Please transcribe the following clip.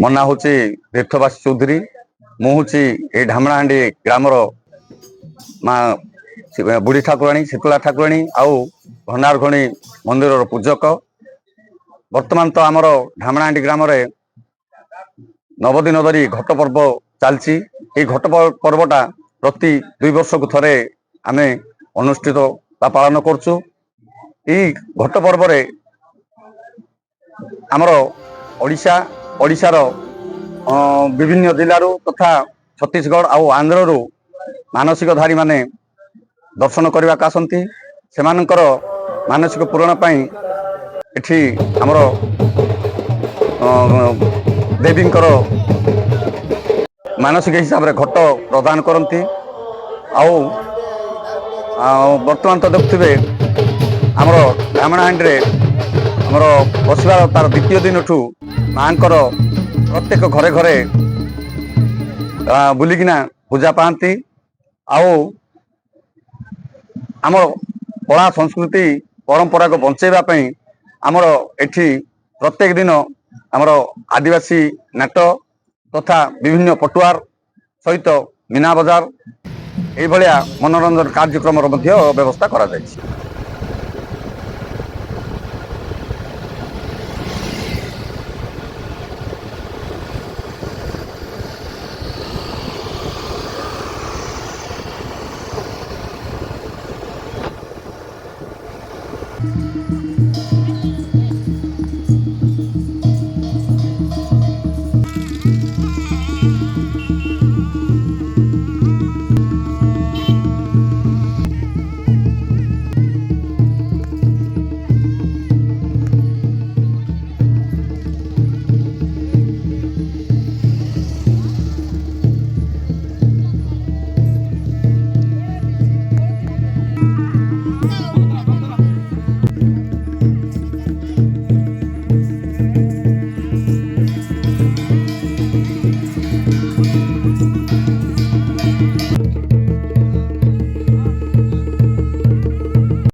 ମୋ ନାଁ ହେଉଛି ତୀର୍ଥବାସୀ ଚୌଧୁରୀ। ମୁଁ ହେଉଛି ଏଇ ଢାମଣାହାଣ୍ଡି ଗ୍ରାମର ମା ବୁଢ଼ୀ ଠାକୁରାଣୀ, ଶୀତଳା ଠାକୁରାଣୀ ଆଉ ଭଣ୍ଡାରଘଣୀ ମନ୍ଦିରର ପୂଜକ। ବର୍ତ୍ତମାନ ତ ଆମର ଢାମଣାହାଣ୍ଡି ଗ୍ରାମରେ 9 ଦିନ ଧରି ଘଟ ପର୍ବ ଚାଲିଛି। এই ଘଟ ପର୍ବଟା ପ୍ରତି 2 ବର୍ଷକୁ ଥରେ ଆମେ ଅନୁଷ୍ଠିତ ବା ପାଳନ କରୁଛୁ। এই ଘଟ ପର୍ବରେ ଆମର ଓଡ଼ିଶାର ବିଭିନ୍ନ ଜିଲ୍ଲାରୁ ତଥା ଛତିଶଗଡ଼ ଆଉ ଆନ୍ଧ୍ରରୁ ମାନସିକଧାରୀ ମାନେ ଦର୍ଶନ କରିବାକୁ ଆସନ୍ତି। ସେମାନଙ୍କର ମାନସିକ ପୂରଣ ପାଇଁ ଏଠି ଆମର ଦେବୀଙ୍କର ମାନସିକ ହିସାବରେ ଘଟ ପ୍ରଦାନ କରନ୍ତି। ଆଉ ବର୍ତ୍ତମାନ ତ ଦେଖୁଥିବେ ଆମର ଢାମଣାହାଣ୍ଡିରେ ଆମର ବସିବାର ତାର ଦ୍ୱିତୀୟ ଦିନଠୁ ମାଙ୍କର ପ୍ରତ୍ୟେକ ଘରେ ଘରେ ବୁଲିକିନା ପୂଜା ପାଆନ୍ତି। ଆଉ ଆମର କଳା ସଂସ୍କୃତି ପରମ୍ପରାକୁ ବଞ୍ଚେଇବା ପାଇଁ ଆମର ଏଠି ପ୍ରତ୍ୟେକ ଦିନ ଆମର ଆଦିବାସୀ ନାଟ ତଥା ବିଭିନ୍ନ ପଟୁଆର ସହିତ ମୀନା ବଜାର ଏଇଭଳିଆ ମନୋରଞ୍ଜନ କାର୍ଯ୍ୟକ୍ରମର ମଧ୍ୟ ବ୍ୟବସ୍ଥା କରାଯାଇଛି।